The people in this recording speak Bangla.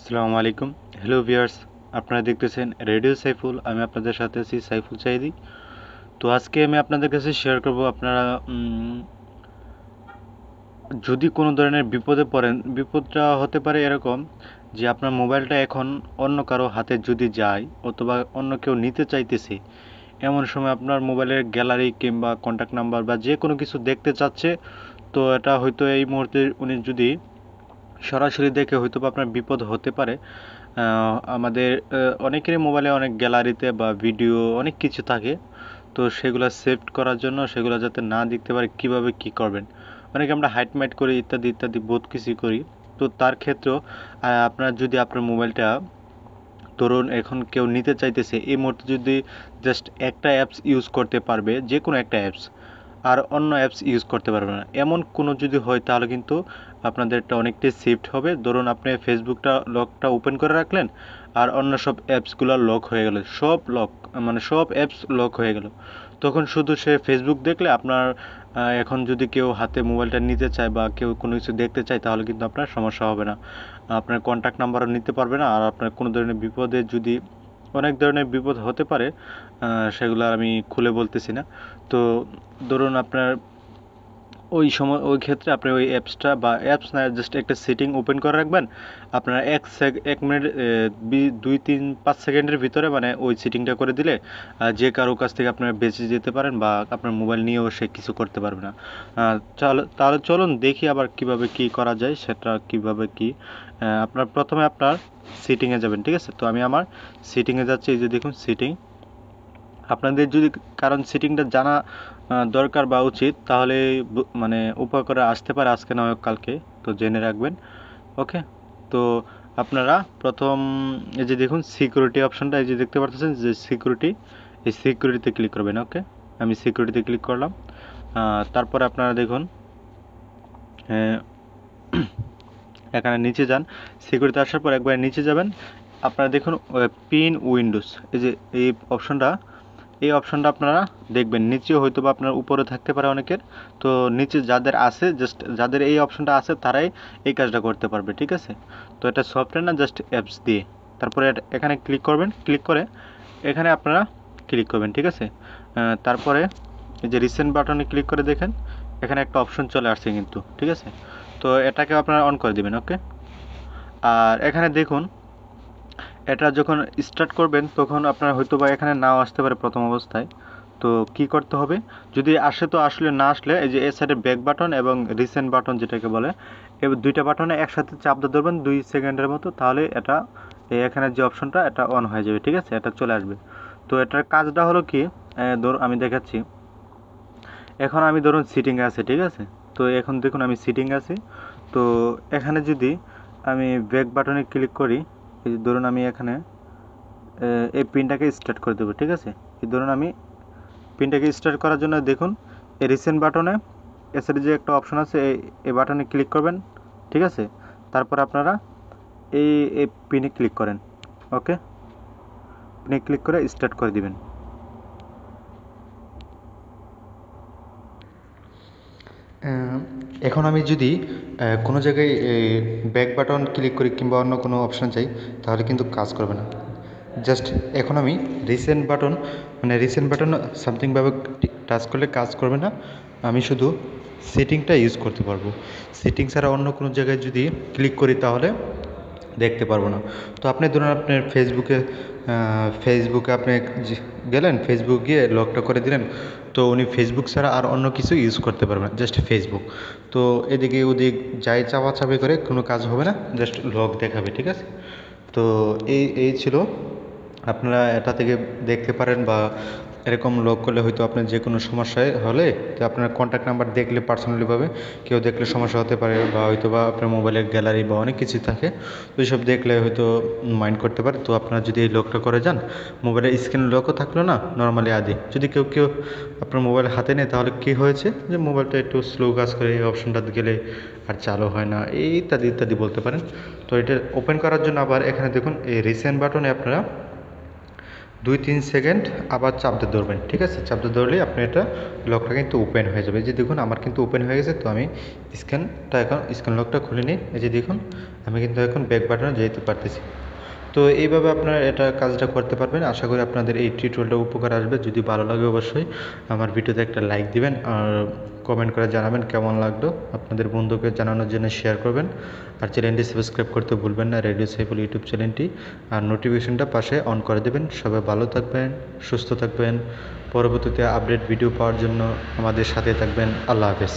আসসালামু আলাইকুম। হ্যালো ভিউয়ার্স, আপনারা দেখতেছেন রেডিও সাইফুল। আমি আপনাদের সাথে আছি সাইফুল সাইদি। তো আজকে আমি আপনাদের কাছে শেয়ার করব আপনারা যদি কোনো ধরনের বিপদে পড়েন, বিপদটা হতে পারে এরকম যে আপনার মোবাইলটা এখন অন্য কারো হাতে যদি যায় অথবা অন্য কেউ নিতে চাইতেছে, এমন সময় আপনার মোবাইলের গ্যালারি কিংবা কন্ট্যাক্ট নাম্বার বা যে কোনো কিছু দেখতে চাচ্ছে, তো এটা হয়তো এই মুহূর্তে উনি যদি সরাসরি দেখে হয়তো বা আপনার বিপদ হতে পারে। আমাদের অনেকেরই মোবাইলে অনেক গ্যালারিতে বা ভিডিও অনেক কিছু থাকে, তো সেগুলো সেভ করার জন্য সেগুলো যাতে না দেখতে পারে কিভাবে কি করবেন। অনেকে আমরা হাইড মাইট করি ইত্যাদি ইত্যাদি বহুত কিছু করি। তো তার ক্ষেত্রেও আপনার যদি আপনার মোবাইলটা ধরুন এখন কেউ নিতে চাইতেছে, এই মুহূর্তে যদি জাস্ট একটা অ্যাপস ইউজ করতে পারবে, যে কোনো একটা অ্যাপস, আর অন্য অ্যাপস ইউজ করতে পারবে না, এমন কোনো যদি হয় তাহলে কিন্তু আপনাদেরটা অনেকটাই সেফট হবে। ধরুন আপনি ফেসবুকটা লকটা ওপেন করে রাখলেন আর অন্য সব অ্যাপসগুলো লক হয়ে গেল, সব লক, মানে সব অ্যাপস লক হয়ে গেল, তখন শুধু সে ফেসবুক দেখলে আপনার এখন যদি কেউ হাতে মোবাইলটা নিতে চায় বা কেউ কোনো কিছু দেখতে চায় তাহলে কিন্তু আপনার সমস্যা হবে না। আপনার কন্ট্যাক্ট নাম্বারও নিতে পারবে না। আর আপনার কোনো ধরনের বিপদে যদি, অনেক ধরনের বিপদ হতে পারে, সেগুলো আমি খুলে বলতেছি না। তো ধরুন আপনার ওই সময় ওই ক্ষেত্রে আপনি ওই অ্যাপসটা বা অ্যাপস না, জাস্ট একটা সেটিং ওপেন করে রাখবেন। আপনার 1 মিনিট 2-3-5 সেকেন্ডের ভিতরে মানে ওই সেটিংটা করে দিলে যে কারো কাছ থেকে আপনারা বেঁচে যেতে পারেন বা আপনার মোবাইল নিয়েও সে কিছু করতে পারবে না। তাহলে চলুন দেখি আবার কিভাবে কি করা যায়, সেটা কিভাবে কি। আপনার প্রথমে আপনার সেটিংয়ে যাবেন, ঠিক আছে? তো আমি আমার সেটিংয়ে যাচ্ছি। এই যে দেখুন সেটিং, আপনাদের যদি কারণ সেটিংটা জানা দরকার বা উচিত, তাহলে মানে উপকারে আসতে পারে আজকে না হোক কালকে, তো জেনে রাখবেন। ওকে, তো আপনারা প্রথম এই যে দেখুন সিকিউরিটি অপশনটা, এই যে দেখতে পাচ্ছেন যে সিকিউরিটি, এই সিকিউরিটিতে ক্লিক করবেন। ওকে, আমি সিকিউরিটিতে ক্লিক করলাম। তারপরে আপনারা দেখুন এখানে নিচে যান, সিকিউরিটি আসার পর একবার নিচে যাবেন। আপনারা দেখুন পিন উইন্ডোজ, এই যে এই অপশনটা আপনারা দেখবেন নিচে, হয়তো বা আপনার উপরে থাকতে পারে অনেকের। তো নিচে যাদের আছে, জাস্ট যাদের এই অপশনটা আছে তারাই এই কাজটা করতে পারবে, ঠিক আছে? তো এটা সফটওয়্যার না, জাস্ট অ্যাপস দিয়ে। তারপরে এখানে ক্লিক করবেন, ক্লিক করে এখানে আপনারা ক্লিক করবেন, ঠিক আছে? তারপরে এই যে রিসেন্ট বাটনে ক্লিক করে দেখেন এখানে একটা অপশন চলে আসছে কিন্তু, ঠিক আছে? তো এটাকে আপনারা অন করে দিবেন। ওকে, আর এখানে দেখুন এটা যখন স্টার্ট করবেন তখন আপনার হয়তো বা এখানে নাও আসতে পারে প্রথম অবস্থায়। তো কি করতে হবে, যদি আসে তো আসলে, না আসলে এই যে এ সাইডে ব্যাক বাটন এবং রিসেন্ট বাটন যেটাকে বলে, এই দুইটা বাটনে একসাথে চাপ দিয়ে ধরবেন 2 সেকেন্ডের মতো, তাহলে এটা এখানে যে অপশনটা এটা অন হয়ে যাবে, ঠিক আছে? এটা চলে আসবে। তো এটার কাজটা হলো কি, আমি দেখাচ্ছি। এখন আমি ধরুন সিটিংয়ে আছে, ঠিক আছে? তো এখন দেখুন আমি সিটিংয়ে আছি। তো এখানে যদি আমি ব্যাক বাটনে ক্লিক করি, এই যে ধরুন আমি এখানে এই পিনটাকে স্টার্ট করে দেবো, ঠিক আছে? এই ধরুন আমি পিনটাকে স্টার্ট করার জন্য দেখুন এই রিসেন্ট বাটনে এসে যে একটা অপশন আছে, এই বাটনে ক্লিক করবেন, ঠিক আছে? তারপর আপনারা এই এই পিনে ক্লিক করেন। ওকে, পিনে ক্লিক করে স্টার্ট করে দিবেন। এখন আমি যদি কোনো জায়গায় ব্যাক বাটন ক্লিক করি কিংবা অন্য কোনো অপশান চাই, তাহলে কিন্তু কাজ করবে না। জাস্ট এখন আমি রিসেন্ট বাটন সামথিংভাবে টাচ করলে কাজ করবে না। আমি শুধু সেটিংটা ইউজ করতে পারবো। সেটিং ছাড়া অন্য কোনো জায়গায় যদি ক্লিক করি তাহলে দেখতে পারবো না। তো আপনি ধরুন আপনার ফেসবুকে আপনি গেলেন, ফেসবুক গিয়ে লকটা করে দিলেন, তো উনি ফেসবুক ছাড়া আর অন্য কিছু ইউজ করতে পারবে না, জাস্ট ফেসবুক। তো এদিকে ওদিক যাই চাপাচাপি করে কোনো কাজ হবে না, জাস্ট লক দেখাবে, ঠিক আছে? তো এই ছিল, আপনারা এটা থেকে দেখতে পারেন। বা এরকম লক করলে হয়তো আপনার যে কোনো সমস্যায় হলে তো আপনার কন্ট্যাক্ট নাম্বার দেখলে পার্সোনালিভাবে কেউ দেখলে সমস্যা হতে পারে, বা হয়তো বা আপনার মোবাইলের গ্যালারি বা অনেক কিছু থাকে, তো এইসব দেখলে হয়তো মাইন্ড করতে পারে। তো আপনারা যদি এই লকটা করে যান, মোবাইলের স্ক্রিন লকও থাকলো না নর্মালি আদি, যদি কেউ আপনার মোবাইল হাতে নেয় তাহলে কী হয়েছে যে মোবাইলটা একটু স্লো কাজ করে, এই অপশনটা গেলে আর চালু হয় না, এই ইত্যাদি ইত্যাদি বলতে পারেন। তো এটা ওপেন করার জন্য আবার এখানে দেখুন এই রিসেন্ট বাটনে আপনারা 2-3 সেকেন্ড আবার চাপ দিয়ে ধরবেন, ঠিক আছে? চাপ দিয়ে ধরলেই আপনি এটা লকটা কিন্তু ওপেন হয়ে যাবে। এই যে দেখুন আমার কিন্তু ওপেন হয়ে গেছে। তো আমি স্ক্যান লকটা খুলে নিই। এই যে দেখুন আমি কিন্তু এখন ব্যাক বাটনে যেতে পারতেছি। তো এইভাবে আপনারা এটা কাজটা করতে পারবেন। আশা করি আপনাদের এই টিউটোরিয়ালটা উপকার আসবে। যদি ভালো লাগে অবশ্যই আমার ভিডিওতে একটা লাইক দিবেন আর কমেন্ট করে জানাবেন কেমন লাগলো। আপনাদের বন্ধুকে জানানোর জন্য শেয়ার করবেন। আর চ্যানেলটি সাবস্ক্রাইব করতে ভুলবেন না, রেডিও সাইফুল ইউটিউব চ্যানেলটি। আর নোটিফিকেশনটা পাশে অন করে দেবেন। সবাই ভালো থাকবেন, সুস্থ থাকবেন। পরবর্তীতে আপডেট ভিডিও পাওয়ার জন্য আমাদের সাথে থাকবেন। আল্লাহ হাফেজ।